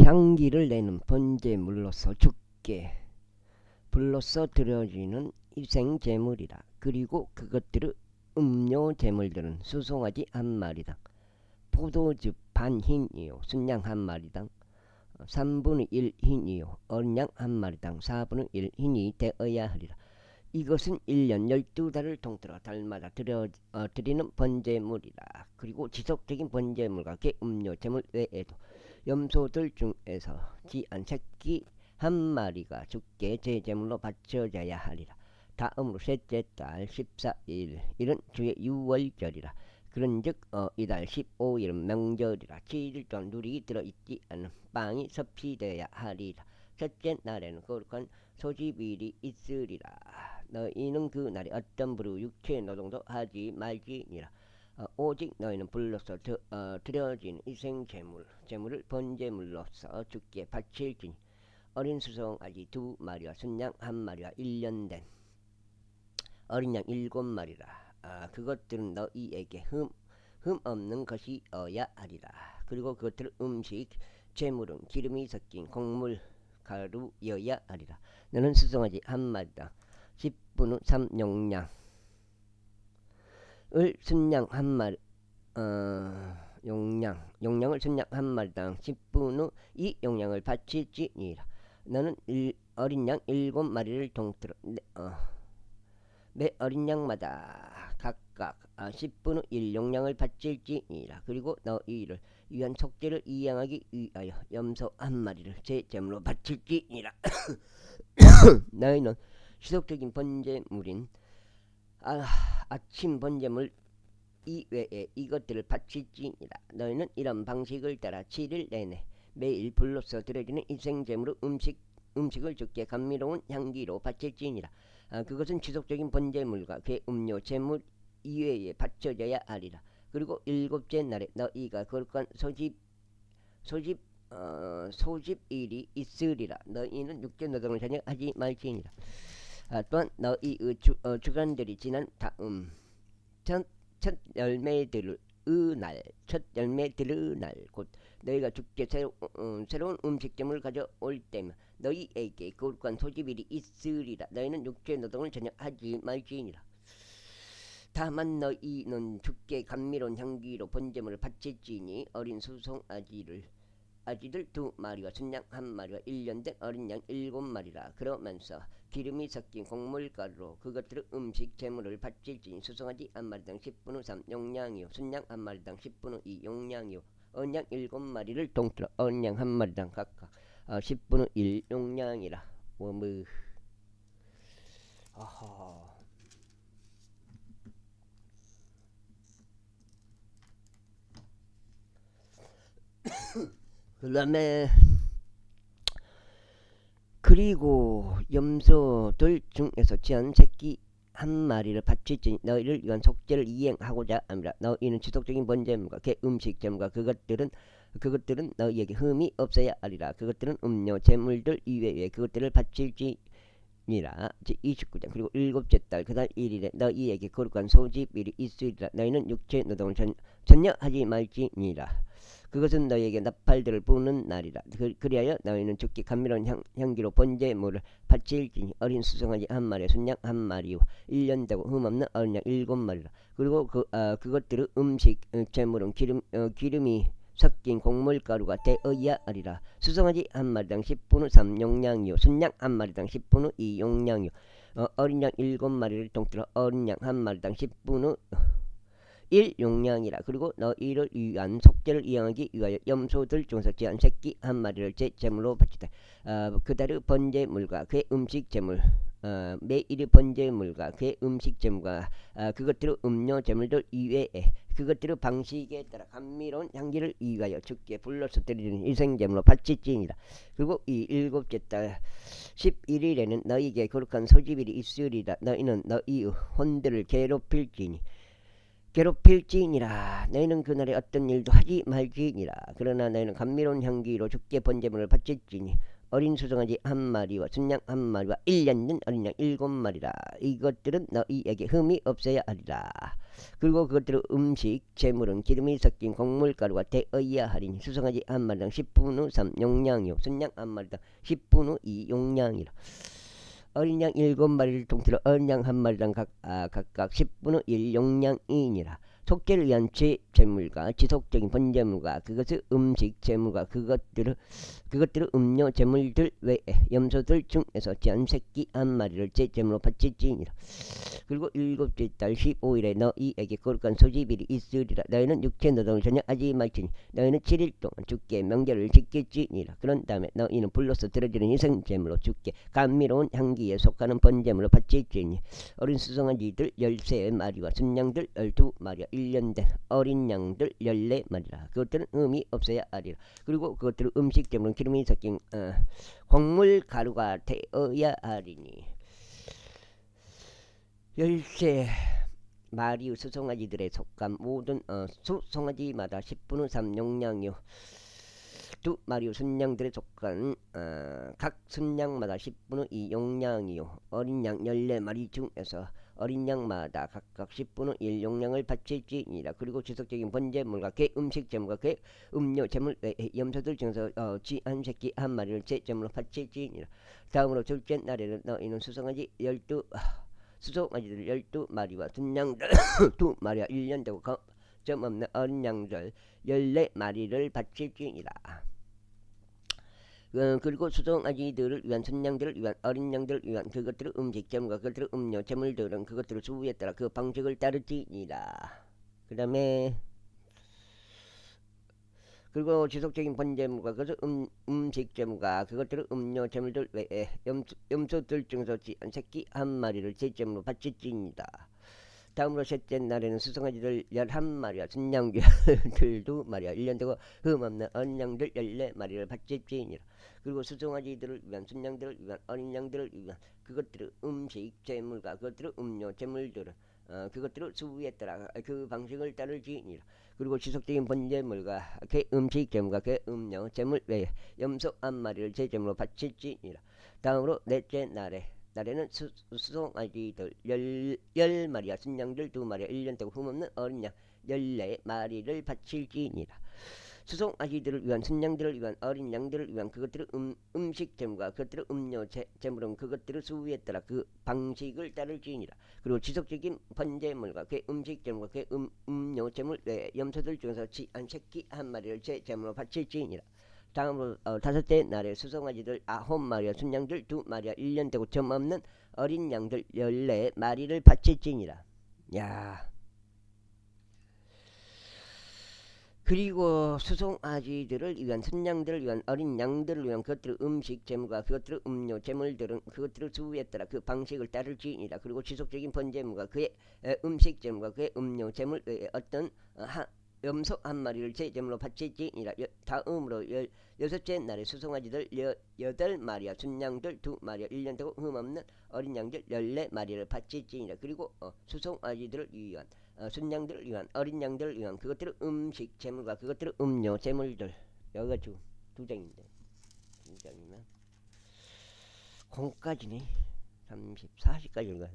향기를 내는 번제물로서 주께 불로서 드려지는 희생제물이라. 그리고 그것들의 음료 제물들은 수송아지 한 마리당 포도즙 반 흰이요 순양 한 마리당 3분의 1 흰이요 어린 양 한 마리당 4분의 1 흰이 되어야 하리라. 이것은 1년 12달을 통틀어 달마다 드리는 번제물이라. 그리고 지속적인 번제물과 그 음료 제물 외에도 염소들 중에서 지안 새끼 한 마리가 주께 제제물로 바쳐져야 하리라. 다음으로 셋째 달 14일 이는 주의 유월절이라. 그런즉 이달 15일은 명절이라. 7일 동안 누리 들어있지 않은 빵이 섭취되어야 하리라. 첫째 날에는 거룩한 소집일이 있으리라. 너희는 그 날에 어떤 부류 육체 노동도 하지 말지니라. 오직 너희는 불로서 드려진 희생제물을 번제물로서 주께 바칠지니 어린 수송아지 2마리와 순양 1마리와 1년 된 어린 양 7마리라. 그것들은 너희에게 흠 없는 것이어야 하리라. 그리고 그것들은 음식 제물은 기름이 섞인 곡물 가루여야 하리라. 너는 수송아지 1마리당 10분의 3 용량을 순양 1마리 용량을 순양 1마리당 10분의 2 용량을 바칠지니라. 너는 어린 양 7마리를 통틀어 매 어린 양마다 각각 10분의 1 용량을 바칠지니라. 그리고 너희를 위한 속죄를 이행하기 위하여 염소 1마리를 제제물로 바칠지니라. 너희는 지속적인 번제물인 아침 번제물 이외에 이것들을 바칠지니라. 너희는 이런 방식을 따라 7일 내내 매일 불로서 드려지는 희생제물의 음식을 주께 감미로운 향기로 바칠지니라. 그것은 지속적인 번제물과 그 음료 제물 이외에 바쳐져야 하리라. 그리고 일곱째 날에 너희가 거룩한 소집일이 있으리라. 너희는 육체 노동을 전혀 하지 말지니라. 또한 너희의 주간들이 지난 다음 첫 열매들의 날 곧 너희가 주께 새로운 음식점을 가져올 때면 너희에게 거룩한 소집일이 있으리라. 너희는 육체 노동을 전혀 하지 말지니라. 다만 너희는 주께 감미로운 향기로 번제물을 바칠지니 어린 수송아지들 2마리와 순양 1마리와 1년 된 어린 양 7마리라. 그러면서 기름이 섞인 곡물가루로 그것들의 음식 제물을 바칠지니 수송아지 1마리당 10분의 3 용량이요 순양 1마리당 10분의 2 용량이요 어린 양 7마리를 통틀어 어린 양 1마리당 각각 10분의 1 용량이라. 워무 아하. 그 다음에 그리고 염소들 중에서 지한 새끼 1마리를 바칠지니 너희를 위한 속죄를 이행하고자 함이라. 너희는 지속적인 번제물과 그 음식 제물과 그것들은 너희에게 흠이 없어야 하리라. 그것들은 음료 제물들 이외에 그것들을 바칠지니라. 29장. 그리고 일곱째 달 그달 1일에 너희에게 거룩한 소집일이 있으리라. 너희는 육체 노동을 전혀 하지 말지니라. 그것은 너희에게 나팔들을 부는 날이라. 그리하여 너희는 주께 감미로운 향기로 번제물을 바칠지니 어린 수송아지 1마리 순양 1마리와 1년 되고 흠없는 어린 양 7마리라. 그리고 그것들의 음식 제물은 기름이 섞인 곡물가루가 되어야 하리라. 수송아지 1마리당 10분의 3 용량이요 순양 1마리당 10분의 2 용량이요 어린 양 7마리를 통틀어 어린 양 1마리당 10분의 1 용량이라. 그리고 너희를 위한 속죄를 이행하기 위하여 염소들 중에서 지한 새끼 1마리를 제제물로 바치되 그달의 번제물과 그 음식 제물 매일의 번제물과 그 음식 제물과 그것들의 음료 제물들 이외에 그것들의 방식에 따라 감미로운 향기를 위하여 주께 불로서 드리는 희생제물로 바칠지니라. 그리고 이 일곱째 달 11일에는 너희에게 거룩한 소집일이 있으리라. 너희는 너희의 혼들을 괴롭힐지니라. 너희는 그날에 어떤 일도 하지 말지니라. 그러나 너희는 감미로운 향기로 주께 번제물을 바칠지니 어린 수송아지 한 마리와 순양 한 마리와 1년 된 어린 양 7마리라. 이것들은 너희에게 흠이 없어야 하리라. 그리고 그것들의 음식 재물은 기름이 섞인 곡물가루가 되어야 하리니 수송아지 한 마리당 10분의 3 용량이요 순양 한 마리당 10분의 2 용량이라. 어린 양 7마리를 통틀어 어린 양 한 마리당 각각 10분의 1 용량이니라. 속죄를 위한 재물과 지속적인 번제물과 그것의 음식 재물과 그것들의 음료 재물들 외에 염소들 중에서 전 새끼 한 마리를 제재물로 바칠지니라. 그리고 일곱째 달 15일에 너희에게 거룩한 소집일이 있으리라. 너희는 육체 노동을 전혀 하지 말지니 너희는 7일 동안 주께 명절을 지킬지니라. 그런 다음에 너희는 불로서 드려지는 희생제물로 주께 감미로운 향기에 속하는 번제물로 바칠지니 어린 수송아지들 13마리와 순양들 12마리와 1년 된 어린 양들 14마리라. 그것들은 음이 없어야 하리라. 그리고 그것들은 음식제물은 기름이 섞인 곡물 가루가 되어야 하리니 13마리의 수송아지들에 속한 모든 수송아지마다 10분의 3 용량이요 2마리의 순양들에 속한 각 순양마다 10분의 2 용량이요 어린 양 14마리 중에서 어린 양마다 각각 10분의 1 용량을 바칠지니라. 그리고 지속적인 번제물과 그 음식 제물과 그 음료 제물 외에 염소들 중에서 쥐한 새끼 한 마리를 제제물로 바칠지니라. 다음으로 둘째 날에는 너희는 수송아지들 12마리와 순양들 2마리와 1년 되고 점 없는 어린 양들 14마리를 바칠지니라. 그리고 수송아지들을 위한 순양들을 위한 어린 양들을 위한 그것들의 음식 제물과 그것들의 음료 제물들은 그것들의 수에 따라 그 방식을 따르지니라. 그 다음에 그리고 지속적인 번제물과 그것의 음식 제물과 그것들의 음료 제물들 외에 염소들 중에서 한 새끼 한 마리를 제제물로 바칠지니라. 다음으로 셋째 날에는 수송아지들 11마리와 순양들 2마리와 1년 되고 흠없는 어린 양들 14마리를 바칠지니라. 그리고 수송아지들을 위한 순양들을 위한 어린 양들을 위한 그것들의 음식 제물과 그것들의 음료 제물들은 그것들의 수에 따라 그 방식을 따르지니라. 그리고 지속적인 번제물과 그 음식 제물과 그 음료 제물 외에 염소 한 마리를 제제물로 바칠지니라. 다음으로 넷째 날에는 수송아지들 10마리와 순양들 2마리와 1년 되고 흠없는 어린 양 14마리를 바칠지니라. 수송아지들을 위한 순양들을 위한 어린 양들을 위한 그것들의 음식 제물과 그것들의 음료 제물은 그것들의 수에 따라 그 방식을 따를지니라. 그리고 지속적인 번제물과 그 음식 제물과 그 음료 제물 외에 염소들 중에서 한 새끼 한 마리를 제물로 바칠지니라. 다음으로 다섯째 날에 수송아지들 9마리와 순양들 2마리와 1년 되고 점 없는 어린 양들 14마리를 바칠지니라. 야. 그리고 수송아지들을 위한 순양들을 위한 어린 양들을 위한 그것들의 음식 제물과 그것들의 음료 제물들은 그것들의 수에 따라 그 방식을 따를지니라. 그리고 지속적인 번제물과 그의 음식 제물과 그의 음료 제물 외에 어떤 염소 한 마리를 제제물로 바칠지니라. 다음으로 여섯째 날에 수송아지들 8마리와 순양들 2마리와 1년 되고 흠없는 어린 양들 14마리를 바칠지니라. 그리고 수송아지들을 위한 순양들을 위한 어린 양들을 위한 그것들의 음식 제물과 그것들의 음료 제물들 여기가 두 장인데 두 장이면 공까지네 30, 40까지 읽어야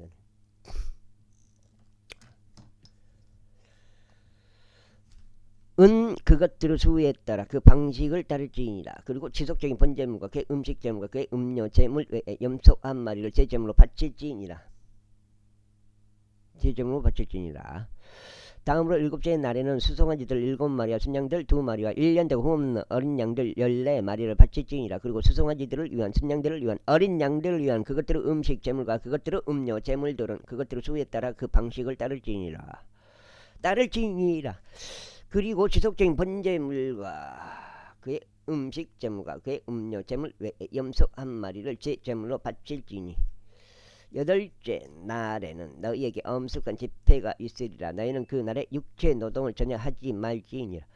그것들의 수에 따라 그 방식을 따를지니라. 그리고 지속적인 번제물과 그 음식 제물과 그 음료 제물 외에 염소 한 마리를 제제물로 바칠지니라. 제제물로 바칠지니라. 다음으로 일곱째 날에는 수송아지들 7마리와 순양들 2마리와 1년 되고 흠없는 어린 양들 14마리를 바칠지니라. 그리고 수송아지들을 위한 순양들을 위한 어린 양들을 위한 그것들의 음식 제물과 그것들의 음료 제물들은 그것들의 수에 따라 그 방식을 따를지니라. 그리고 지속적인 번제물과 그의 음식 제물과 그의 음료 제물 외에 염소 한 마리를 제물로 바칠지니 여덟째 날에는 너희에게 엄숙한 집회가 있으리라. 너희는 그 날에 육체 노동을 전혀 하지 말지니라.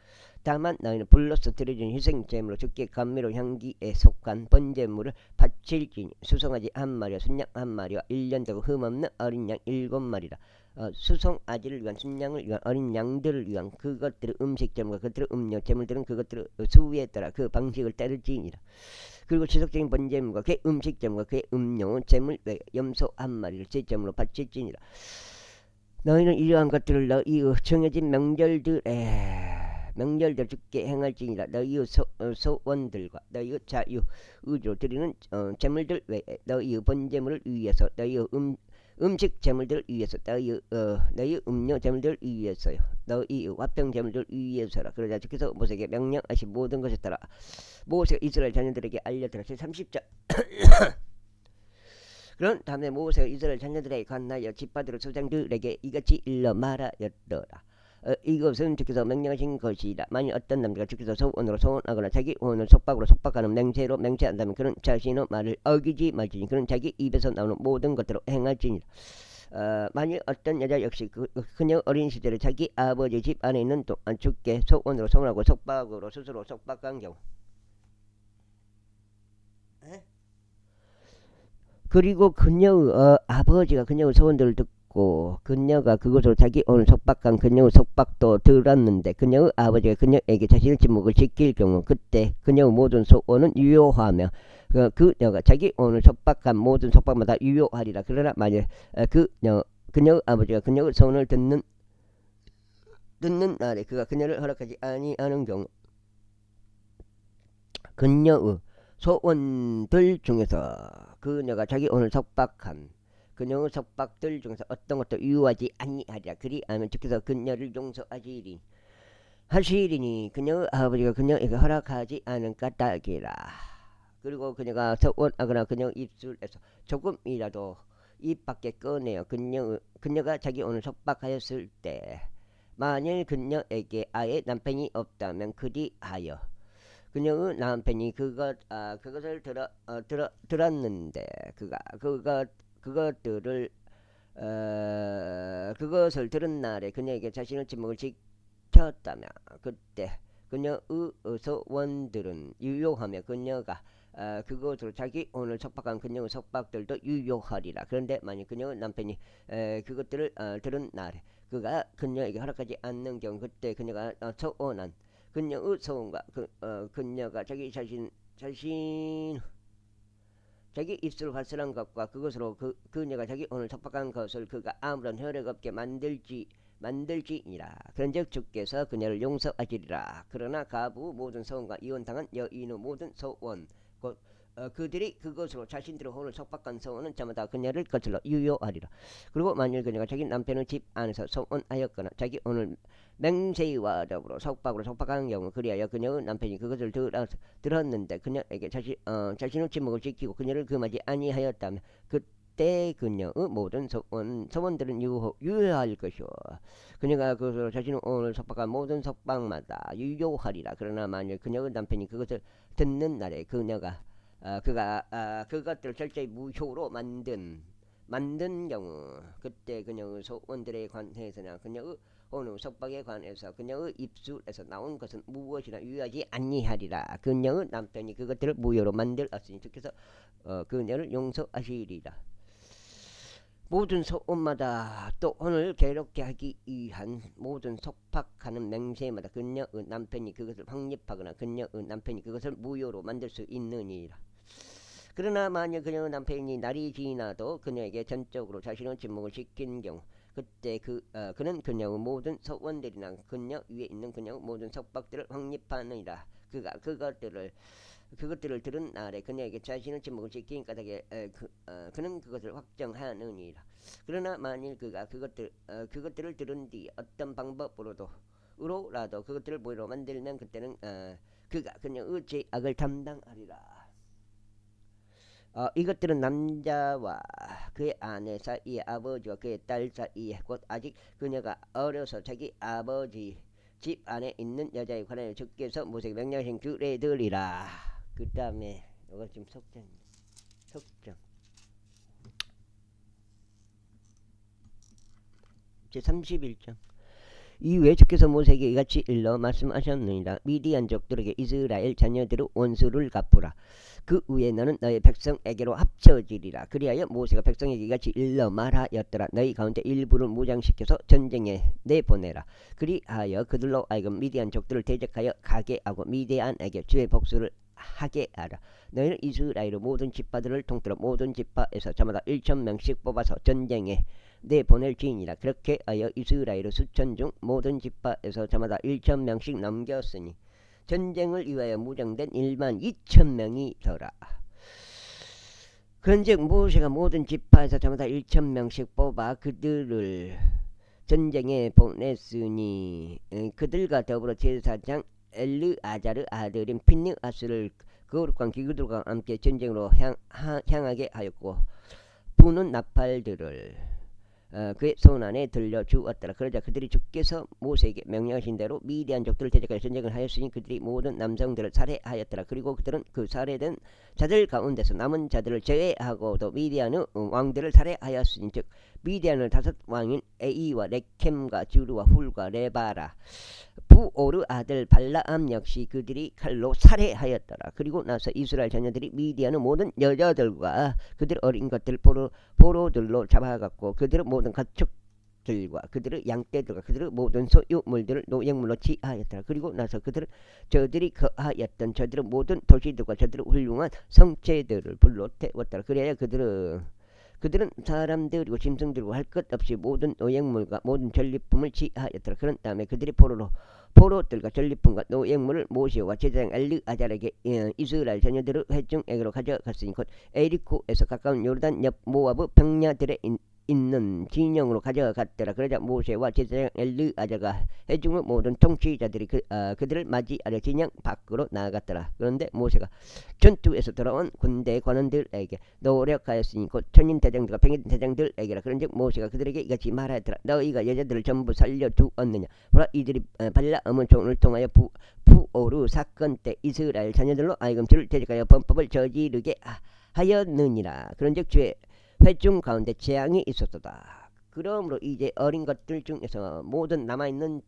다만 너희는 불로서 드려진 희생제물로 주께 감미로운 향기에 속한 번제물을 바칠지니 수송아지 한 마리와 순양 한 마리와 1년 되고 흠없는 어린 양 7마리라. 수송 아지를 위한 순양을 위한 어린 양들을 위한 그것들의 음식 재물과 그것들의 음료 재물들은 그것들의 수위에 따라 그 방식을 따를지니라. 그리고 지속적인 번제물과 그의 음식 재물과 그의 음료 재물 외에 염소 한 마리를 제 재물로 바칠지니라. 너희는 이러한 것들을 너희의 정해진 명절들 죽게 행할지니라. 너희의 소원들과 너희의 자유 의지로 드리는 재물들 외에 너희의 번제물을 위해서 너희의 음식 재물들을 위해서 너희의 음료 재물들을 위해서요. 너희의 화평 재물들을 위해서라. 그러자 주께서 모세에게 명령하신 모든 것에 따라 모세가 이스라엘 자녀들에게 알려드라. 제30절. 그런 다음에 모세가 이스라엘 자녀들에게 관하여 집파들의 소장들에게 이같이 일러 말하였더라. 이것은 주께서 명령하신 것이다. 만일 어떤 남자가 주께서 소원으로 소원하거나 자기 혼을 속박으로 속박하는 맹세로 맹세한다면 그는 자신의 말을 어기지 말지니 그는 자기 입에서 나오는 모든 것대로 행할지니라. 만일 어떤 여자 역시 그녀 어린 시절에 자기 아버지 집 안에 있는 동안 주께 소원으로 소원하고 속박으로 스스로 속박한 경우, 그리고 그녀의 아버지가 그녀의 소원들을 듣고 그녀가 그것으로 자기 오늘 속박한 그녀의 속박도 들었는데 그녀의 아버지가 그녀에게 자신의 침묵을 지킬 경우 그때 그녀의 모든 소원은 유효하며 그녀가 자기 오늘 속박한 모든 속박마다 유효하리라. 그러나 만일 그녀의 아버지가 그녀의 소원을 듣는 날에 그가 그녀를 허락하지 아니하는 경우 그녀의 소원들 중에서 그녀가 자기 오늘 속박한 그녀의 속박들 중에서 어떤 것도 유효하지 아니하리라. 그리하면 주께서 그녀를 하시리니 그녀의 아버지가 그녀에게 허락하지 않은 까닭이라. 그리고 그녀가 소원하거나 그녀의 입술에서 조금이라도 입 밖에 꺼내어 그녀가 자기 오늘 속박하였을 때 만일 그녀에게 아예 남편이 없다면 그리하여 그녀의 남편이 그것을 들었는데 그것을 들은 날에 그녀에게 자신의 침묵을 지켰다면 그때 그녀의 소원들은 유효하며 그녀가 그것으로 자기 오늘 속박한 그녀의 속박들도 유효하리라. 그런데 만약 그녀의 남편이 그것들을 들은 날에 그가 그녀에게 허락하지 않는 경우 그때 그녀가 소원한 그녀의 소원과 그녀가 자기 입술을 발설한 것과 그것으로 그녀가 자기 오늘 속박한 것을 그가 아무런 혈액 없게 만들지니라. 그런즉 주께서 그녀를 용서하시리라. 그러나 가부 모든 소원과 이혼당한 여인의 모든 소원 곧 그들이 그것으로 자신들의 혼을 속박한 소원은 저마다 그녀를 거슬러 유효하리라. 그리고 만일 그녀가 자기 남편의 집 안에서 소원하였거나 자기 오늘 맹세와 더불어 속박으로 속박한 경우 그리하여 그녀의 남편이 그것을 들었는데 그녀에게 자신의 침묵을 지키고 그녀를 금하지 아니하였다면 그때 그녀의 모든 소원들은 유효할 것이요 그녀가 그것으로 자신의 오늘 속박한 모든 속박마다 유효하리라. 그러나 만일 그녀의 남편이 그것을 듣는 날에 그가 그것들을 철저히 무효로 만든 경우 그때 그녀의 소원들에 관해서나 그녀의 오늘 속박에 관해서 그녀의 입술에서 나온 것은 무엇이나 유효하지 아니하리라. 그녀의 남편이 그것들을 무효로 만들었으니 주께서 그녀를 용서하시리라. 모든 소원마다 또 오늘 괴롭게 하기 위한 모든 속박하는 맹세마다 그녀의 남편이 그것을 확립하거나 그녀의 남편이 그것을 무효로 만들 수 있느니라. 그러나 만약 그녀의 남편이 날이 지나도 그녀에게 전적으로 자신의 침묵을 지킨 경우 그때 그는 그녀의 모든 소원들이나 그녀 위에 있는 그녀의 모든 속박들을 확립하느니라. 그가 그것들을 들은 날에 그녀에게 자신의 침묵을 지킨 까닭에 그는 그것을 확정하느니라. 그러나 만일 그가 그것들을 들은 뒤 어떤 방법으로라도 그것들을 무효로 만들면 그때는 그가 그녀의 죄악을 담당하리라. 이것들은 남자와 그의 아내 사이에 아버지와 그의 딸 사이에 곧 아직 그녀가 어려서 자기 아버지 집 안에 있는 여자에 관하여 주께서 모세에게 명령하신 규례들이라. 그 다음에 이거 지금 속정 제 31장 이후에 주께서 모세에게 이같이 일러 말씀하셨느니라. 미디안족들에게 이스라엘 자녀들의 원수를 갚으라. 그 후에 너는 너희 백성에게로 합쳐지리라. 그리하여 모세가 백성에게 이같이 일러 말하였더라. 너희 가운데 일부를 무장시켜서 전쟁에 내보내라. 그리하여 그들로 하여금 미디안족들을 대적하여 가게 하고 미디안에게 주의 복수를 하게 하라. 너희는 이스라엘의 모든 지파들을 통틀어 모든 지파에서 저마다 1,000명씩 뽑아서 전쟁에 내보낼지니라. 그렇게 하여 이스라엘의 수천 중 모든 지파에서 저마다 1,000명씩 넘겼으니 전쟁을 위하여 무장된 12,000명이더라. 그런즉 모세가 모든 지파에서 저마다 1,000명씩 뽑아 그들을 전쟁에 보냈으니 그들과 더불어 제사장 엘르아자르 아들인 핀느하스를 거룩한 기구들과 함께 전쟁으로 향하게 하였고 부는 나팔들을 그의 손 안에 들려주었더라. 그러자 그들이 주께서 모세에게 명령하신 대로 미디안족들을 대적하여 전쟁을 하였으니 그들이 모든 남성들을 살해하였더라. 그리고 그들은 그 살해된 자들 가운데서 남은 자들을 제외하고도 미디안의 왕들을 살해하였으니 즉 미디안의 5왕인 에이와 레켐과 주르와 훌과 레바라 부오르 아들 발라암 역시 그들이 칼로 살해하였더라. 그리고 나서 이스라엘 자녀들이 미디안의 모든 여자들과 그들 어린 것들 포로들로 잡아갔고 그들의 모든 가축들과 그들의 양떼들과 그들의 모든 소유물들을 노예물로 취하였더라. 그리고 나서 저들이 거하였던 저들의 모든 도시들과 저들의 훌륭한 성체들을 불러 태웠더라. 그래야 그들은 사람들이고 짐승들이고 할 것 없이 모든 노예물과 모든 전리품을 취하였더라. 그런 다음에 그들이 포로들과 전리품과 노예물을 모세와 제사장 엘르아잘에게 이스라엘 자녀들의 회중에게로 가져갔으니 곧 에리코에서 가까운 요르단 옆 모압의 평야들에 있는 진영으로 가져갔더라. 그러자 모세와 제사장 엘르아잘과 회중의 모든 통치자들이 그들을 맞이하려 진영 밖으로 나아갔더라. 그런데 모세가 전투에서 돌아온 군대 관원들에게 노력하였으니 곧 천인 대장들과 백인 대장들에게라. 그런즉 모세가 그들에게 이같이 말하였더라. 너희가 여자들을 전부 살려두었느냐? 보라, 이들이 발라암의 종을 통하여 부오르 사건 때 이스라엘 자녀들로 하여금 주를 대적하여 범법을 저지르게 하였느니라. 그런즉 주의 회중 가운데 재앙이 있었도다. 그러므로 이제 어린 것들 중에서 모든 남아있는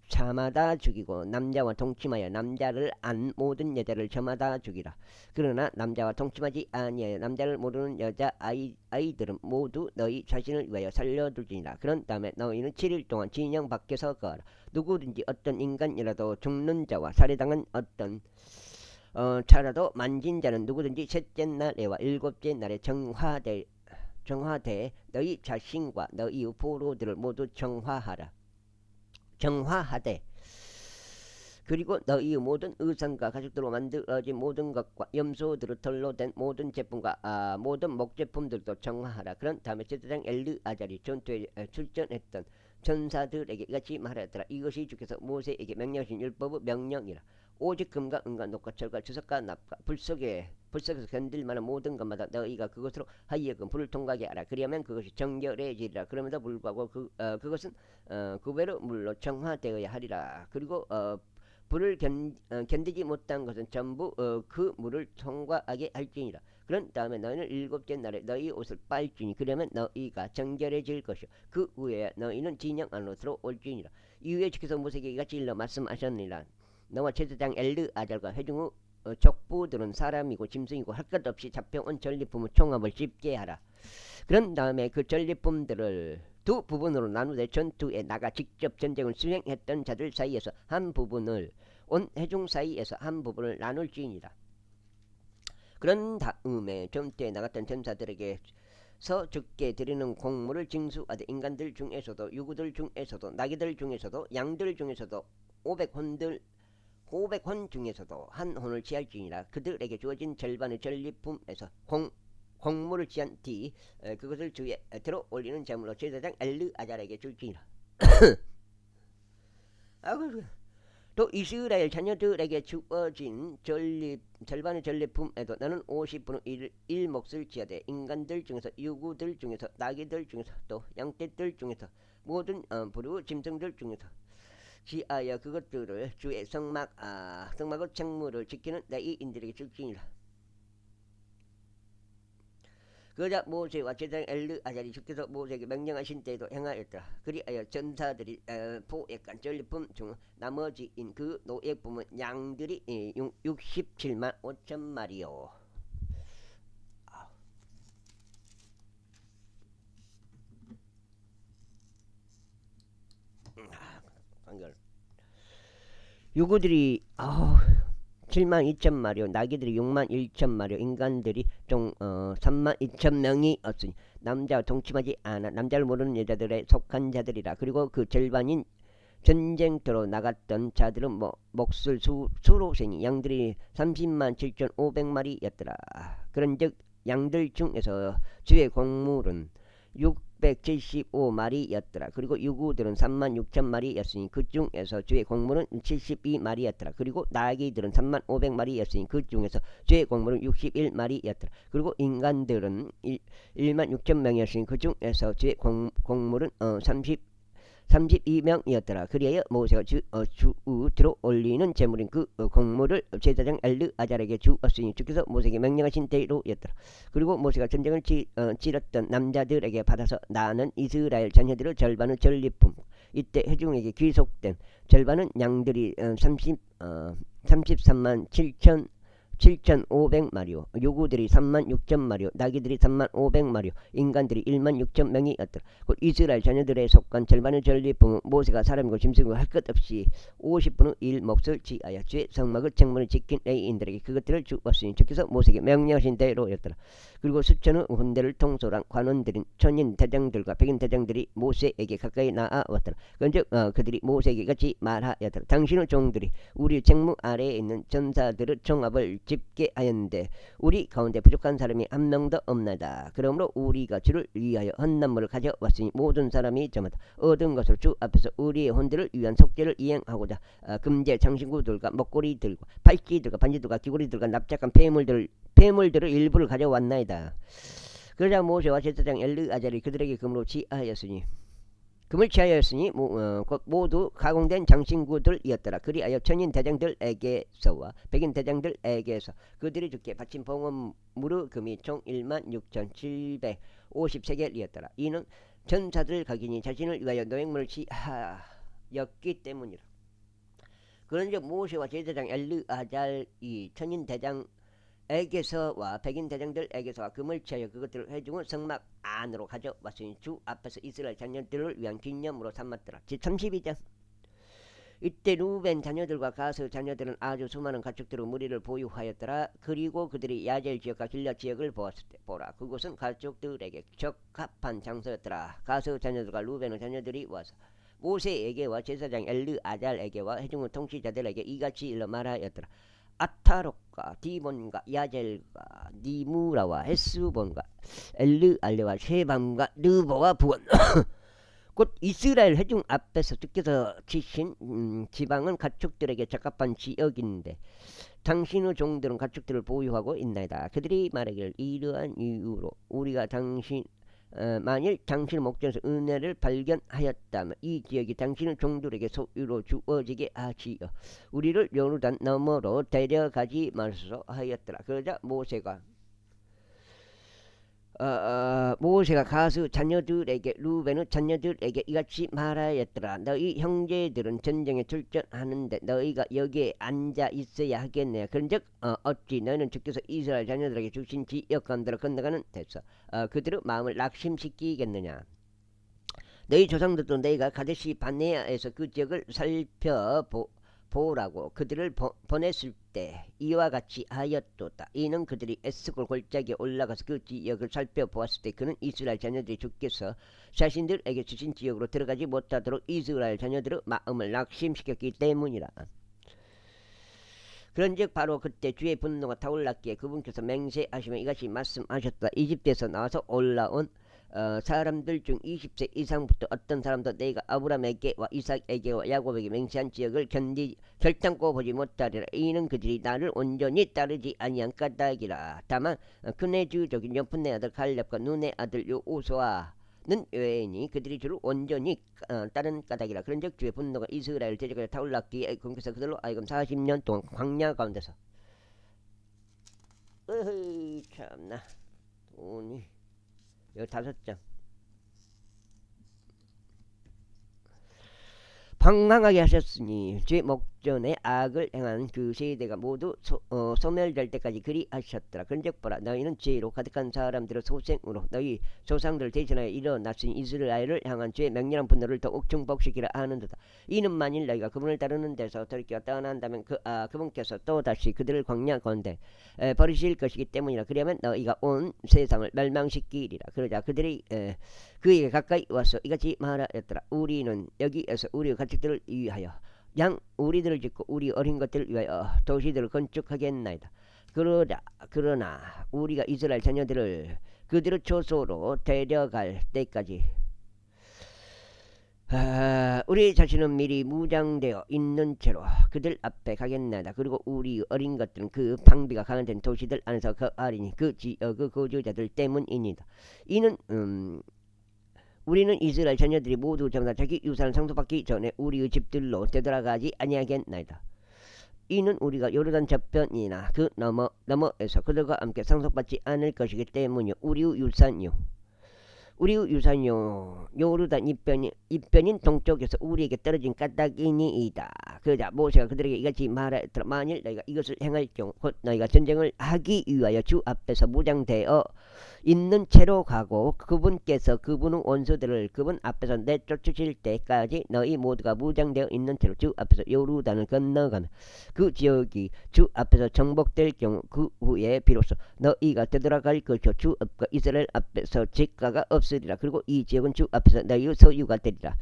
자마다 죽이고 남자와 동침하여 남자를 안 모든 여자를 저마다 죽이라. 그러나 남자와 동침하지 아니하여 남자를 모르는 여자 아이들은 모두 너희 자신을 위하여 살려둘지니라. 그런 다음에 너희는 7일 동안 진영 밖에서 거하라. 누구든지 어떤 인간이라도 죽는 자와 살해당한 어떤 차라도 만진 자는 누구든지 셋째 날에와 일곱째 날에 정화되 너희 자신과 너희 포로들을 모두 정화하되 그리고 너희 모든 의상과 가죽들로 만들어진 모든 것과 염소들의 털로 된 모든 제품과 모든 목제품들도 정화하라. 그런 다음에 제사장 엘르아잘이 전투에 출전했던 전사들에게 이같이 말하였더라. 이것이 주께서 모세에게 명령하신 율법의 명령이라. 오직 금과 은과 녹과 철과 주석과 납과 불속에서 견딜 만한 모든 것마다 너희가 그것으로 하여금 불을 통과하게 하라. 그리하면 그것이 정결해지리라. 그럼에도 불구하고 그것은 그 외로 물로 정화되어야 하리라. 그리고 불을 견디지 못한 것은 전부 그 물을 통과하게 할지니라. 그런 다음에 너희는 일곱째 날에 너희 옷을 빨지니 그러면 너희가 정결해질 것이요 그 후에 너희는 진영 안으로 들어올지니라. 이후에 주께서 모세에게 이같이 일러 말씀하셨느니라. 너와 제사장 엘르아잘과 회중의 족부들은 사람이고 짐승이고 할 것 없이 잡혀온 전리품의 총합을 집계하라. 그런 다음에 그 전리품들을 두 부분으로 나누되 전투에 나가 직접 전쟁을 수행했던 자들 사이에서 한 부분을 온 회중 사이에서 한 부분을 나눌지니라. 그런 다음에 전투에 나갔던 전사들에게 죽게 드리는 공물을 징수하되 인간들 중에서도 유구들 중에서도 나귀들 중에서도 양들 중에서도 500혼 중에서도 한 혼을 취할지니라. 그들에게 주어진 절반의 전리품에서 공물을 취한 뒤 그것을 주에 들어올리는 제물로 제사장 엘르아잘에게 줄지니라. 또 이스라엘 자녀들에게 주어진 절반의 전리품에도 너는 50분의 1 몫을 지어되 인간들 중에서 유구들 중에서 나귀들 중에서 또 양떼들 중에서 모든 부류 짐승들 중에서 지하여 그것들을 주의 성막의 창문을 지키는 레위인들에게 줄지니라. 그러자 모세와 제사장 엘르아잘이 주께서 모세에게 명령하신 대로 행하였더라. 그리하여 전사들이 포획한 전리품 중 나머지인 그 노획품은 양들이 67만 5천 마리요. 한결 요구들이 7만 2천 마리요, 나귀들이 6만 1천 마리요, 인간들이 총 3만 2천 명이 없으니 남자와 동침하지 않아 남자를 모르는 여자들에 속한 자들이라. 그리고 그 절반인 전쟁터로 나갔던 자들은 몫을 수로 세니 양들이 30만 7,500마리였더라. 그런즉 양들 중에서 주의 곡물은 675마리였더라. 그리고 유구들은 3만 6천 마리였으니 그 중에서 주의 곡물은 72마리였더라. 그리고 나귀들은 3만 500마리였으니 그 중에서 주의 곡물은 61마리였더라. 그리고 인간들은 1만 6천 명이었으니 그 중에서 주의 곡물은 32명이었더라. 그리하여 모세가 주우들어 올리는 제물인 그 곡물을 제사장 엘르아잘에게 주었으니 주께서 모세에게 명령하신 대로였더라. 그리고 모세가 전쟁을 치렀던 남자들에게 받아서 나는 이스라엘 자녀들의 절반은 전리품, 이때 회중에게 귀속된 절반은 양들이 33만 7,500마리요, 요구들이 3만 6천 마리요, 나귀들이 3만 500마리요, 인간들이 1만 6천 명이었더라. 곧 이스라엘 자녀들에 속한 절반의 전리품은 모세가 사람이고 짐승이고 할 것 없이 50분의 1 몫을 지하여 주의 성막의 정문을 지킨 레위인들에게 그것들을 주었으니 주께서 모세에게 명령하신 대로였더라. 그리고 수천의 군대를 통솔한 관원들인 천인 대장들과 백인 대장들이 모세에게 가까이 나아왔더라. 그런즉 그들이 모세에게 같이 말하였더라. 당신의 종들이 우리 정무 아래에 있는 전사들의 종합을 집계하였는데 우리 가운데 부족한 사람이 한 명도 없나이다. 그러므로 우리가 주를 위하여 헌난물을 가져왔으니 모든 사람이 저마다 얻은 것으로 주 앞에서 우리의 혼들을 위한 속죄를 이행하고자 금제 장신구들과 먹고리들과 팔찌들과 반지들과 귀고리들과 납작한 폐물들의 일부를 가져왔나이다. 그러자 모세와 제사장 엘르아잘이 그들에게 금으로 금을 취하였으니 곧 모두 가공된 장신구들이었더라. 그리하여 천인 대장들에게서와 백인 대장들에게서 그들이 주께 바친 봉헌물의 금이 총 1만 6,750세겔이었더라. 이는 전사들 각인이 자신을 위하여 노획물을 취하였기 때문이라. 그런즉 모세와 제사장 엘르아잘이 천인 대장에게서와 백인 대장들에게서와 금을 취하여 그것들을 회중의 성막 안으로 가져왔으니 주 앞에서 이스라엘 자녀들을 위한 기념으로 삼았더라. 제32장. 이때 루벤 자녀들과 가스 자녀들은 아주 수많은 가축들의 무리를 보유하였더라. 그리고 그들이 야젤 지역과 길앗 지역을 보았을 때 보라, 그곳은 가축들에게 적합한 장소였더라. 가스 자녀들과 루벤의 자녀들이 와서 모세에게와 제사장 엘르아잘에게와 회중의 통치자들에게 이같이 일러 말하였더라. 아타롯과 디본과 야젤과 니무라와 헤스본과 엘르알레와 쉐밤과 르보와 부원 곧 이스라엘 회중 앞에서 주께서 치신 지방은 가축들에게 적합한 지역인데 당신의 종들은 가축들을 보유하고 있나이다. 그들이 말하기를 이러한 이유로 우리가 만일 당신의 목전에서 은혜를 발견하였다면 이 지역이 당신의 종들에게 소유로 주어지게 하시어 우리를 요르단 너머로 데려가지 마소서 하였더라. 그러자 모세가 가스 자녀들에게 루벤의 자녀들에게 이같이 말하였더라. 너희 형제들은 전쟁에 출전하는데 너희가 여기에 앉아 있어야 하겠네. 그런즉 어찌 너희는 주께서 이스라엘 자녀들에게 주신 지역 가운데로 건너가는 데서 그들의 마음을 낙심시키겠느냐. 너희 조상들도 너희가 가데시 바네아에서 그 지역을 살펴보라고 그들을 보냈을 때 이와 같이 하였도다. 이는 그들이 에스골 골짜기에 올라가서 그 지역을 살펴보았을 때 그는 이스라엘 자녀들이 주께서 자신들에게 주신 지역으로 들어가지 못하도록 이스라엘 자녀들의 마음을 낙심시켰기 때문이라. 그런즉 바로 그때 주의 분노가 타올랐기에 그분께서 맹세하시며 이같이 말씀하셨다. 이집트에서 나와서 올라온 사람들 중 20세 이상부터 어떤 사람도 내가 아브라함에게와 이삭에게와 야곱에게 맹세한 지역을 결단코 보지 못하리라. 이는 그들이 나를 온전히 따르지 아니한 까닭이라. 다만 그네 주족인 여푼네 아들 갈렙과 눈의 아들 여호수아는 외이니 그들이 주를 온전히 따른 까닭이라. 그런즉 주의 분노가 이스라엘 대적에 타올랐기에 그분께서 그들로 하여금 40년 동안 광야 가운데서 참나 돈이 요 5장. 방황하게 하셨으니 죄 목전에 악을 행한 그 세대가 모두 소멸될 때까지 그리 하셨더라. 그런즉 보라, 너희는 죄로 가득한 사람들의 소생으로 너희 조상들을 대신하여 일어났으니 이스라엘을 향한 죄의 맹렬한 분노를 더욱 증폭시키려 하는도다. 이는 만일 너희가 그분을 따르는 데서 돌이켜 떠난다면 그분께서 또다시 그들을 광야 가운데 버리실 것이기 때문이라. 그러면 너희가 온 세상을 멸망시키리라. 그러자 그들이 그에게 가까이 와서 이같이 말하였더라. 우리는 여기에서 우리의 가축들을 위하여 우리들을 짓고 우리 어린 것들을 위하여 도시들을 건축하겠나이다. 그러나 우리가 이스라엘 자녀들을 그들의 초소로 데려갈 때까지 우리 자신은 미리 무장되어 있는 채로 그들 앞에 가겠나이다. 그리고 우리 어린 것들은 그 방비가 강화된 도시들 안에서 거하리니 그 지역의 거주자들 때문입니다. 이는 우리는 이스라엘 자녀들이 모두 전부 다 자기 유산을 상속받기 전에 우리의 집들로 되돌아가지 아니하겠나이다. 이는 우리가 요르단 저편이나 그 너머에서 그들과 함께 상속받지 않을 것이기 때문이요. 우리의 유산요 요르단 이편인 동쪽에서 우리에게 떨어진 까닭이니이다. 그러자 모세가 그들에게 이같이 말하였더라. 만일 너희가 이것을 행할 경우 곧 너희가 전쟁을 하기 위하여 주 앞에서 무장되어 있는 채로 가고 그분께서 그분의 원수들을 그분 앞에서 내쫓으실 때까지 너희 모두가 무장되어 있는 채로 주 앞에서 요르단을 건너가면 그 지역이 주 앞에서 정복될 경우 그 후에 비로소 너희가 되돌아갈 것이요 주 앞과 이스라엘 앞에서 재가가 없으리라. 그리고 이 지역은 주 앞에서 너희의 소유가 되리라.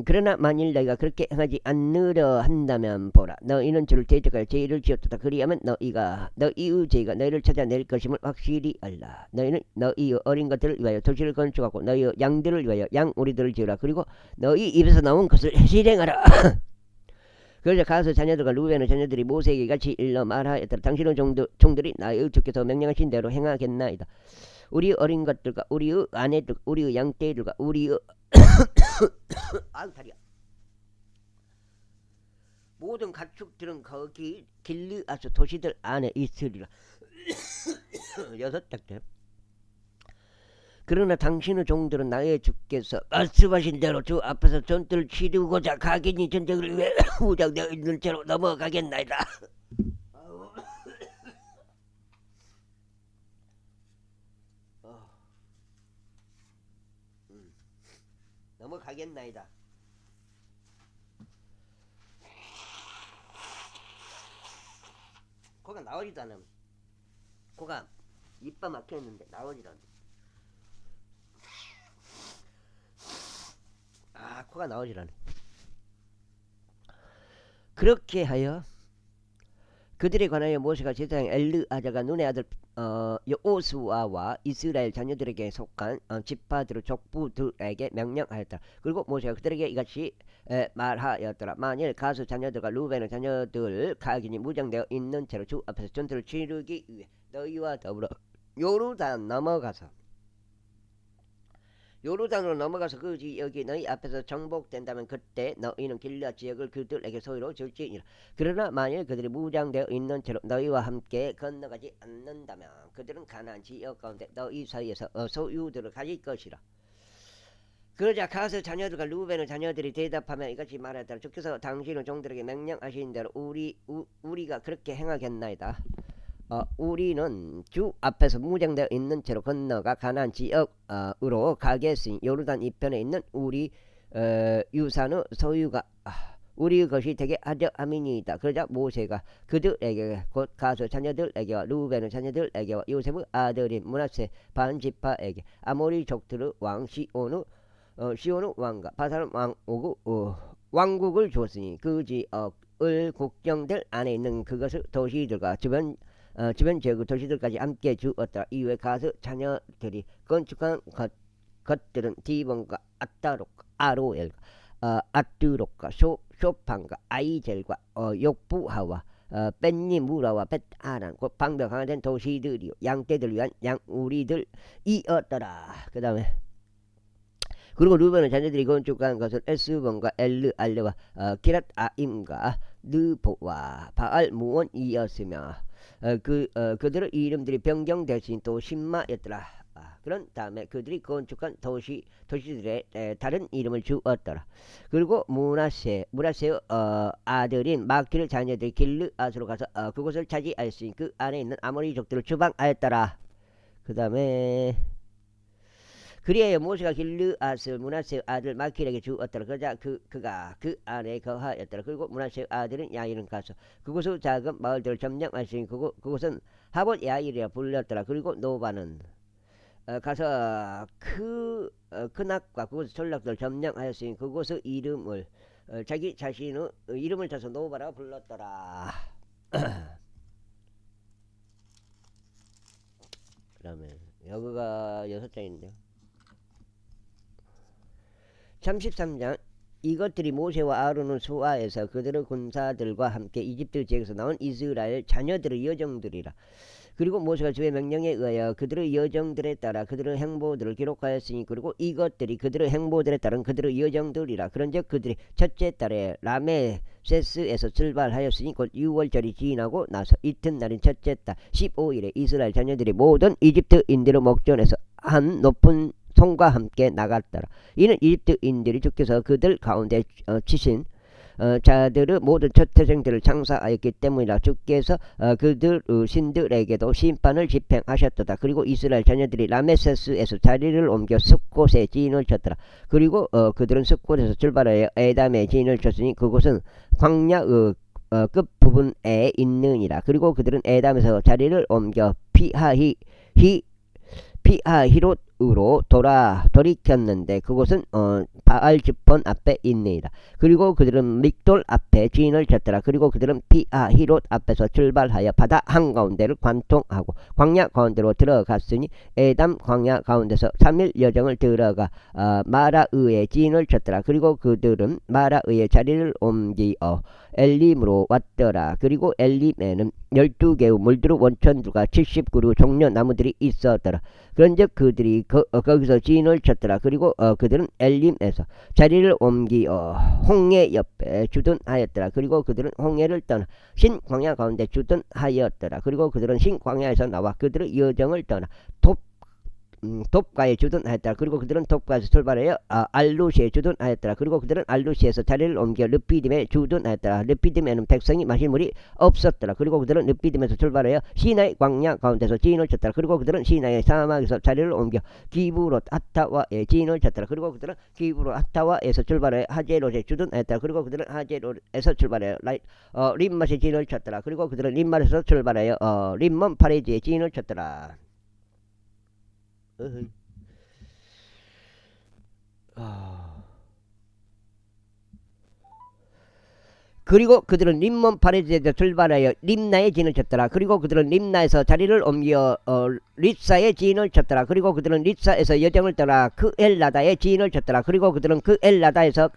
그러나 만일 너희가 그렇게 행하지 않으려 한다면 보라, 너희는 주를 대적할 죄를 지었다. 그리하면 너희의 죄가 너희를 찾아낼 것임을 확실히 알라. 너희는 너희의 어린 것들을 위하여 도시를 건축하고 너희의 양들을 위하여 양우리들을 지으라. 그리고 너희 입에서 나온 것을 실행하라. 그러자 가서 자녀들과 루벤의 자녀들이 모세에게 같이 일러 말하였더라. 당신의 종들이 나의 주께서 명령하신 대로 행하겠나이다. 우리의 어린 것들과 우리의 아내들, 우리의 양떼들과 우리의 다리야. 모든 가축들은 거기 길르앗 도시들 안에 있으리라. 6단계. 그러나 당신의 종들은 나의 주께서 말씀하신 대로 주 앞에서 전투를 치르고자 각인이 전쟁을 위해 무장되어 있는 채로 넘어가겠나이다. 넘어가겠나이다. 코가 나오지도 않아. 코가 이빨 막혀있는데 나오지도 않아. 코가 나오질 않아. 그렇게 하여 그들에 관하여 모세가 제사장 엘르아자가 눈의 아들 여호수아와 이스라엘 자녀들에게 속한 지파들의 족부들에게 명령하였다. 그리고 모세가 그들에게 이같이 말하였더라. 만일 가수 자녀들과 루벤의 자녀들 각인이 무장되어 있는 채로 주 앞에서 전투를 치르기 위해 너희와 더불어 요르단으로 넘어가서 그 지역이 너희 앞에서 정복된다면 그때 너희는 길앗 지역을 그들에게 소유로 줄지니라. 그러나 만일 그들이 무장되어 있는 채로 너희와 함께 건너가지 않는다면 그들은 가나안 지역 가운데 너희 사이에서 소유들을 가질 것이라. 그러자 가스 자녀들과 루벤의 자녀들이 대답하며 이같이 말하였더라. 주께서 당신의 종들에게 명령하신 대로 우리가 그렇게 행하겠나이다. 우리는 주 앞에서 무장되어 있는 채로 건너가 가나안 지역으로 가겠으니 요르단 이편에 있는 우리 유산의 소유가 우리 것이 되게 하려 함이니이다. 그러자 모세가 그들에게 곧 가수 자녀들에게와 루벤의 자녀들에게와 요셉의 아들인 므낫세 반지파에게 아모리 족들의 왕 시온의 왕과 바산 왕 오구 왕국을 주었으니 그 지역을 국경들 안에 있는 그것의 도시들과 주변 지역의 도시들까지 함께 주었다. 이후에 가스 자녀들이 건축한 것들은 디본과 아따록과 아로엘과 아뚜록과 쇼판과 아이젤과 욕부하와 벤니무라와 벳아란 곧 방벽 강화된 도시들이요 양떼들 위한 양우리들이었더라. 그 다음에 그리고 루벤의 자녀들이 건축한 것은 에스본과 엘르알레와 기랏아임과 느보와 바알무온이었으며 그들의 이름들이 변경되신 또 신마였더라. 그런 다음에 그들이 건축한 도시들의 다른 이름을 주었더라. 그리고 문하세의 아들인 마키를 자녀들이 길르앗으로 가서 그곳을 차지하였으니 그 안에 있는 아모리족들을 추방하였더라. 그 다음에 그리하여 모세가 길르앗을 문하세의 아들 마킬에게 주었더라. 그러자 그가 그 안에 거하였더라. 그리고 문하세의 아들인 야일은 가서 그곳의 작은 마을들을 점령하시니 그곳은 하봇 야일이라 불렸더라. 그리고 노바는 가서 크낙과 그곳의 전락들을 점령하였으니 그곳의 이름을 자기 자신의 이름을 타서 노바라고 불렀더라. 그 다음에 여기가 6장인데요. 33장 이것들이 모세와 아론을 수하해서 그들의 군사들과 함께 이집트 지역에서 나온 이스라엘 자녀들의 여정들이라. 그리고 모세가 주의 명령에 의하여 그들의 여정들에 따라 그들의 행보들을 기록하였으니 그리고 이것들이 그들의 행보들에 따른 그들의 여정들이라. 그런즉 그들이 첫째 달에 라메세스에서 출발하였으니 곧 6월절이 지나고 나서 이튿날인 첫째 달 15일에 이스라엘 자녀들이 모든 이집트인들의 목전에서 한 높은 손과 함께 나갔더라. 이는 이집트인들이 주께서 그들 가운데 치신 자들의 모든 첫 태생들을 장사하였기 때문이라. 주께서 그들 신들에게도 심판을 집행하셨도다. 그리고 이스라엘 자녀들이 라메세스에서 자리를 옮겨 숫곳에 진을 쳤더라. 그리고 그들은 숫곳에서 출발하여 에담에 진을 쳤으니 그곳은 광야의 끝부분에 있느니라. 그리고 그들은 에담에서 자리를 옮겨 피하히롯으로 돌이켰는데 그곳은 바알즈폰 앞에 있느니라. 그리고 그들은 믹돌 앞에 진을 쳤더라. 그리고 그들은 피하히롯 앞에서 출발하여 바다 한가운데를 관통하고 광야 가운데로 들어갔으니 에담 광야 가운데서 3일 여정을 들어가 마라의에 진을 쳤더라. 그리고 그들은 마라의에 자리를 옮기어 엘림으로 왔더라. 그리고 엘림에는 12개의 물두루 원천들과 70그루 종려 나무들이 있었더라. 그런즉 그들이 거기서 진을 쳤더라. 그리고 그들은 엘림에서 자리를 옮기어 홍해 옆에 주둔하였더라. 그리고 그들은 홍해를 떠나 신광야 가운데 주둔하였더라. 그리고 그들은 신광야에서 나와 그들의 여정을 떠나 돕가에 주둔하였더라. 그리고 그들은 돕가에서 출발하여 알루시에 주둔하였더라. 그리고 그들은 알루시에서 자리를 옮겨 르피딤에 주둔하였더라. 르피딤에는 백성이 마실 물이 없었더라. 그리고 그들은 르피딤에서 출발하여 시나이 광야 가운데서 진을 쳤더라. 그리고 그들은 시나이 사막에서 자리를 옮겨 기브롯 하타와에 진을 쳤더라. 그리고 그들은 기브롯 하타와에서 출발하여 하제롯에 주둔하였더라. 그리고 그들은 하제롯에서 출발하여 림맛에 진을 쳤더라. 그리고 그들은 림맛에서 출발하여 림몬 파레지에 진을 쳤더라. 그리고 그들은 림몬 파레스에서 출발하여 림나에 진을 쳤더라. 그리고 그들은 림나에서 자리를 옮겨 릿사에 진을 쳤더라. 그리고 그들은 릿사에서 여정을 떠나 그엘라다에 진을 쳤더라. 그리고 그들은 그엘라다에서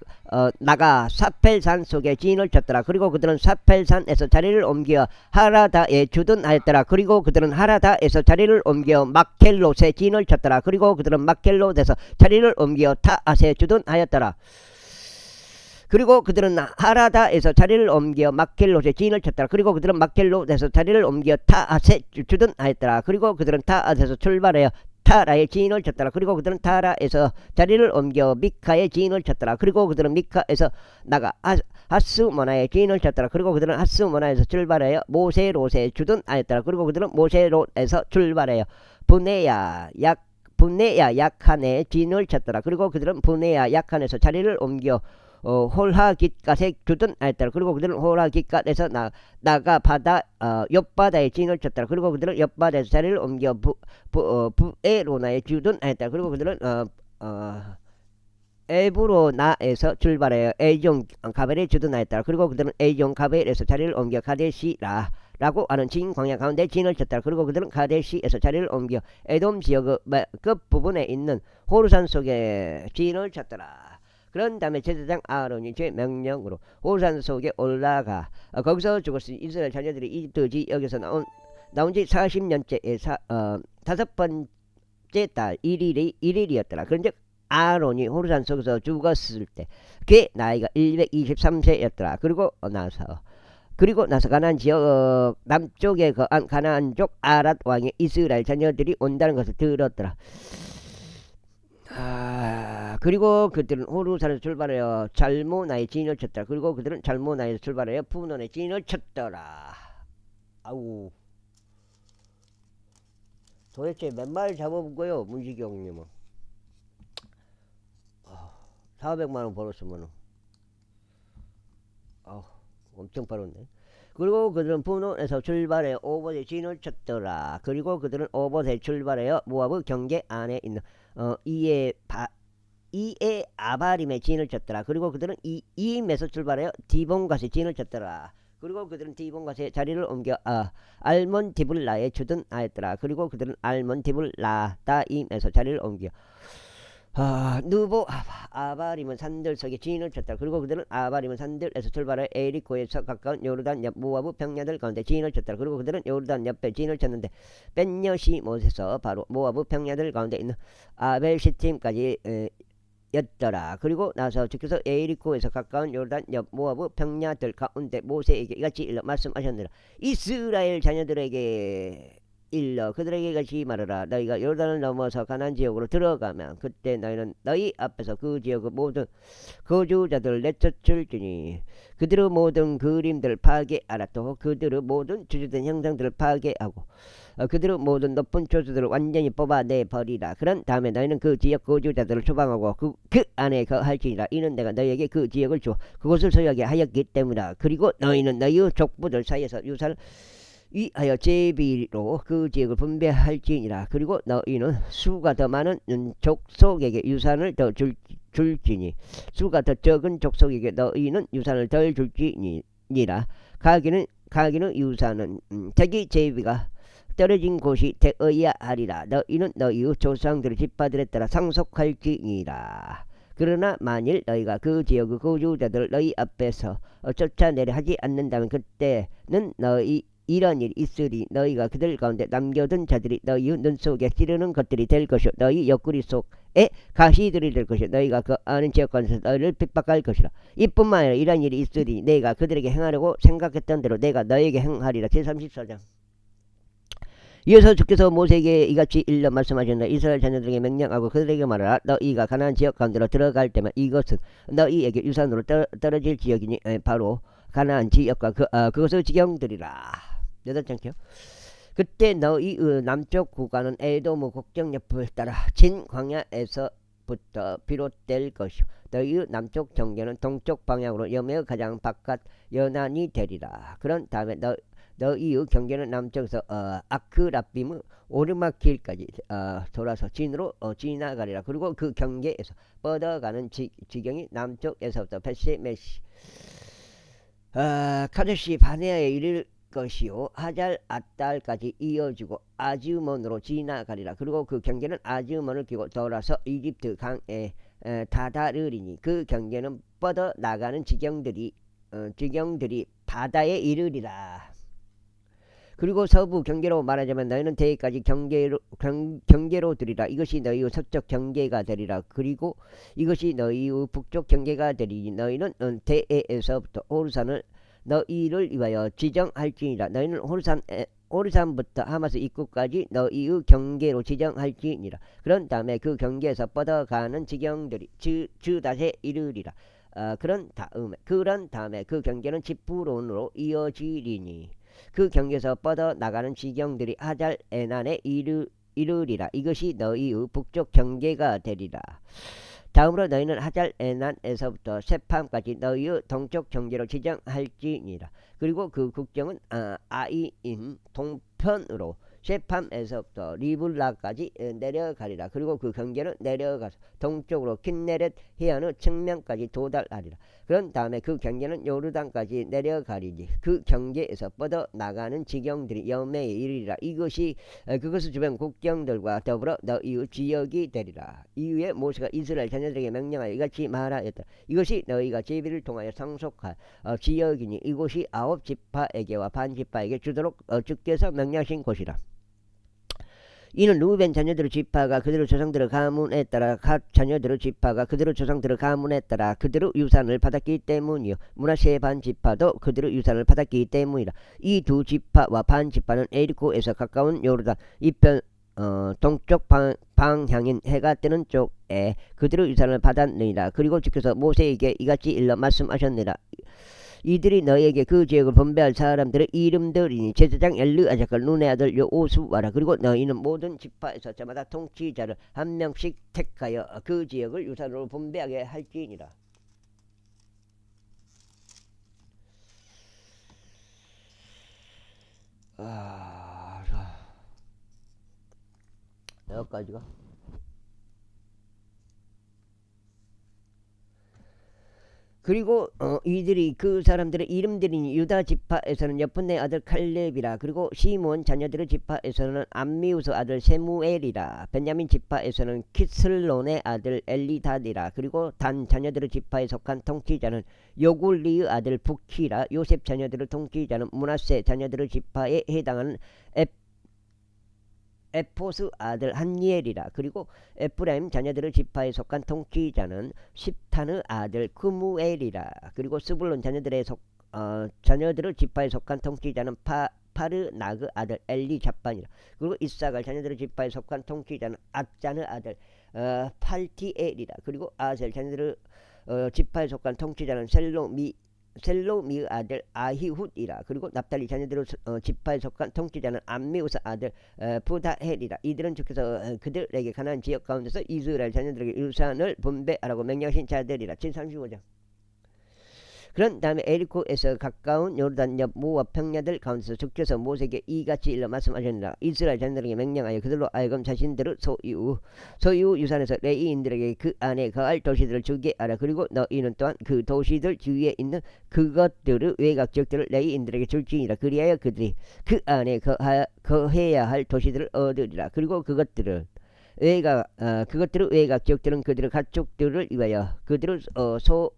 나가 사펠산 속에 진을 쳤더라. 그리고 그들은 사펠산에서 자리를 옮겨 하라다에 주둔하였더라. 그리고 그들은 하라다에서 자리를 옮겨 마켈롯에 진을 쳤더라. 그리고 그들은 마켈롯에서 자리를 옮겨 타앗에 주둔하였더라. 그리고 그들은 하라다에서 자리를 옮겨 마켈롯에 진을 쳤더라. 그리고 그들은 마켈롯에서 자리를 옮겨 타앗에 주둔하였더라. 그리고 그들은 타앗에서 출발하여 타라에 진을 쳤더라. 그리고 그들은 타라에서 자리를 옮겨 미카에 진을 쳤더라. 그리고 그들은 미카에서 나가 하스모나에 진을 쳤더라. 그리고 그들은 하스모나에서 출발하여 모세롯에 주둔하였더라. 그리고 그들은 모세롯에서 출발하여 분네야 약한에 진을 쳤더라. 그리고 그들은 분네야 약한에서 자리를 옮겨 홀하깃갓에 주둔하였더라. 그리고 그들은 홀하깃갓에서 나가 바다 옆바다에 진을 쳤더라. 그리고 그들은 옆바다에서 자리를 옮겨 부에로나에 주둔하였더라. 그리고 그들은 에브로나에서 출발하여 에종 가벨에 주둔하였더라. 그리고 그들은 에종 가벨에서 자리를 옮겨 가데시라 라고 하는 진광야 가운데 진을 쳤더라. 그리고 그들은 가데시에서 자리를 옮겨 에돔 지역의 끝부분에 있는 호르산 속에 진을 쳤더라. 그런 다음에 제사장 아론이 제 명령으로 호르산 속에 올라가 거기서 죽었으니 이스라엘 자녀들이 이집트 지역에서 나온 지 40년째 다섯 번째 달 1일이었더라. 그런즉 아론이 호르산 속에서 죽었을 때 그의 나이가 123세였더라. 그리고 나서 그리고 나서 가나안 지역 남쪽에 거한 가나안족 아랏 왕의 이스라엘 자녀들이 온다는 것을 들었더라. 그리고 그들은 호르산에서 출발하여 잘모나의 진을 쳤더라. 그리고 그들은 잘모나에서 출발하여 푸논의 진을 쳤더라. 아우, 도대체 몇 마리 잡아본 거요, 문시경님은? 400만원 벌었으면은 엄청 벌었네. 그리고 그들은 분노에서 출발해 오봇의 진을 쳤더라. 그리고 그들은 오봇에 출발하여 모압의 경계 안에 있는 이에 아바림의 진을 쳤더라. 그리고 그들은 이임에서 출발하여 디본갓의 진을 쳤더라. 그리고 그들은 디본갓의 자리를 옮겨 알몬 디블라에 주둔하였더라. 그리고 그들은 알몬 디블라다임에서 자리를 옮겨 누보 아바림은 산들 속에 진을 쳤다. 그리고 그들은 아바림은 산들에서 출발해 에리코에서 가까운 요르단 옆 모아브 평야들 가운데 진을 쳤다. 그리고 그들은 요르단 옆에 진을 쳤는데 벤여시 못에서 바로 모아브 평야들 가운데 있는 아벨시팀까지 였더라. 그리고 나서 주께서 에리코에서 가까운 요르단 옆 모아브 평야들 가운데 모세에게 이같이 일러 말씀하셨느라. 이스라엘 자녀들에게 일러 그들에게 이같이 말하라. 너희가 요르단을 넘어서 가나안 지역으로 들어가면 그때 너희는 너희 앞에서 그 지역의 모든 거주자들을 내쫓을지니 그들의 모든 그림들을 파괴하라. 또 그들의 모든 주주된 형상들을 파괴하고 그들의 모든 높은 조주들을 완전히 뽑아내버리라. 그런 다음에 너희는 그 지역 거주자들을 추방하고 그 안에 거할지니라. 이는 내가 너희에게 그 지역을 주어 그곳을 소유하게 하였기 때문이라. 그리고 너희는 너희의 족부들 사이에서 유산을 위하여 제비로 그 지역을 분배할지니라. 그리고 너희는 수가 더 많은 족속에게 유산을 더 줄지니 수가 더 적은 족속에게 너희는 유산을 덜 줄지니라. 가기는 유산은 자기 제비가 떨어진 곳이 되어야 하리라. 너희는 너희의 조상들의 집파들에 따라 상속할지니라. 그러나 만일 너희가 그 지역의 거주자들을 너희 앞에서 쫓아내려 하지 않는다면 그때는 이런 일이 있으리. 너희가 그들 가운데 남겨둔 자들이 너희의 눈 속에 찌르는 것들이 될 것이요 너희 옆구리 속에 가시들이 될 것이요 너희가 그 아는 지역관에서 너희를 핍박할 것이라. 이뿐만 아니라 이런 일이 있으리. 내가 그들에게 행하려고 생각했던 대로 내가 너희에게 행하리라. 제34장. 이어서 주께서 모세에게 이같이 일러 말씀하셨나. 이스라엘 자녀들에게 명령하고 그들에게 말하라. 너희가 가나안 지역 가운데로 들어갈 때면 이것은 너희에게 유산으로 떨어질 지역이니 바로 가나안 지역과 그것의 지경들이라. 8장요. 그때 너희의 남쪽 구간은 에돔의 국경 옆을 따라 진 광야에서부터 비롯될 것이요 너희의 남쪽 경계는 동쪽 방향으로 염해의 가장 바깥 연안이 되리라. 그런 다음에 너희의 경계는 남쪽에서 아크라빔의 오르막길까지 돌아서 진으로 지나가리라. 그리고 그 경계에서 뻗어가는 지경이 남쪽에서부터 베시메시 카데시 바네아에 이를 것이요 하잘 아달까지 이어지고 아즈몬으로 지나가리라. 그리고 그 경계는 아즈몬을 끼고 돌아서 이집트 강에 다다르리니 그 경계는 뻗어 나가는 지경들이 바다에 이르리라. 그리고 서부 경계로 말하자면 너희는 대까지 경계로 들이라. 이것이 너희의 서쪽 경계가 되리라. 그리고 이것이 너희의 북쪽 경계가 되리니 너희는 대에서부터 호르산을 너희를 위하여 지정할지니라. 너희는 호르산부터 하마스 입구까지 너희의 경계로 지정할지니라. 그런 다음에 그 경계에서 뻗어가는 지경들이 주닷에 이르리라. 그런 다음에 그 경계는 지프론으로 이어지리니 그 경계에서 뻗어 나가는 지경들이 하잘 에난에 이르리라. 이것이 너희의 북쪽 경계가 되리라. 다음으로 너희는 하잘 에난에서부터 세팜까지 너희의 동쪽 경계로 지정할지니라. 그리고 그 국경은 아이인 동편으로 세팜에서부터 리블라까지 내려가리라. 그리고 그 경계는 내려가서 동쪽으로 킨네렛 해안의 측면까지 도달하리라. 그런 다음에 그 경계는 요르단까지 내려가리니 그 경계에서 뻗어 나가는 지경들이 염해에 이르리라. 그것을 주변 국경들과 더불어 너희의 지역이 되리라. 이후에 모세가 이스라엘 자녀들에게 명령하여 이같이 말하였다. 이것이 너희가 제비를 통하여 상속할 지역이니 이곳이 9지파에게와 반지파에게 주도록 주께서 명령하신 곳이라. 이는 루벤 자녀들의 지파가 그들의 조상들의 가문에 따라 갓 자녀들의 지파가 그들의 조상들의 가문에 따라 그들의 유산을 받았기 때문이요. 므낫세의 반 지파도 그들의 유산을 받았기 때문이라. 이 두 지파와 반 지파는 에리코에서 가까운 요르단 이편 동쪽 방향인 해가 뜨는 쪽에 그들의 유산을 받았느니라. 그리고 주께서 모세에게 이같이 일러 말씀하셨느니라. 이들이 너에게 그 지역을 분배할 사람들의 이름들이니 제사장 엘르아자갈 눈의 아들 여호수아라. 그리고 너희는 모든 지파에서 저마다 통치자를 한 명씩 택하여 그 지역을 유산으로 분배하게 할지니라. 여기까지가. 그리고 이들이 그 사람들의 이름들이니 유다 지파에서는 여푼네 아들 칼렙이라. 그리고 시몬 자녀들의 지파에서는 암미우스 아들 세무엘이라. 베냐민 지파에서는 키슬론의 아들 엘리다디라. 그리고 단 자녀들의 지파에 속한 통치자는 요굴리의 아들 부키라. 요셉 자녀들의 통치자는 므낫세 자녀들의 지파에 해당하는 에포스 아들 한니엘이라. 그리고 에프라임 자녀들의 지파에 속한 통치자는 십탄의 아들 그무엘이라. 그리고 스불론 자녀들의 지파에 속한 통치자는 파르나그 아들 엘리잡반이라. 그리고 이사갈 자녀들의 지파에 속한 통치자는 악잔의 아들 팔티엘이라. 그리고 아셀 자녀들의 지파에 속한 통치자는 셀로미의 아들 아히훗이라. 그리고 납달리 자녀들의 지파에 속한 통치자는 암미우스 아들 부다헬이라. 이들은 주께서 그들에게 가나안 지역 가운데서 이스라엘 자녀들에게 유산을 분배하라고 명령하신 자들이라. 735장. 그런 다음에 에리코에서 가까운 요르단 옆 모압 평야들 가운데서 주께서 모세에게 이같이 일러 말씀하셨느니라. 이스라엘 자녀들에게 명령하여 그들로 하여금 자신들의 소유 유산에서 레위인들에게 그 안에 거할 도시들을 주게 하라. 그리고 너희는 또한 그 도시들 주위에 있는 그것들의 외곽 지역들을 레위인들에게 줄지니라. 그리하여 그들이 그 안에 거해야 할 도시들을 얻으리라. 그리고 그것들의 외곽 지역들은 그들의 가축들을 위하여 그들의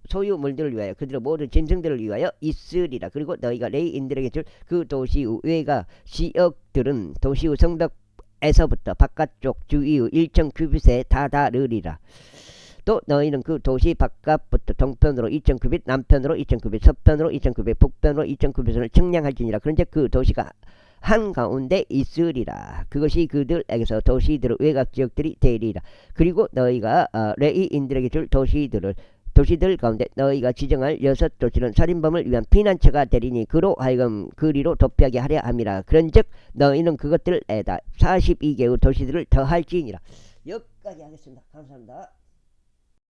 소유물들을 위하여 그들의 모든 짐승들을 위하여 있으리라. 그리고 너희가 레위인들에게 줄 그 도시의 외곽 지역들은 도시의 성벽에서부터 바깥쪽 주위의 1,000규빗에 다다르리라. 또 너희는 그 도시 바깥부터 동편으로 2,000규빗, 남편으로 2,000규빗, 서편으로 2,000규빗, 북편으로 2,000규빗을 측량할지니라. 그런즉 그 도시가 한가운데 있으리라. 그것이 그들에게서 도시들의 외곽 지역들이 되리라. 그리고 너희가 레위인들에게 줄 도시들 가운데 너희가 지정할 6도시는 살인범을 위한 피난처가 되리니 그로 하여금 그리로 도피하게 하려 함이라. 그런즉 너희는 그것들에다 42개의 도시들을 더할지니라. 여기까지 하겠습니다. 감사합니다.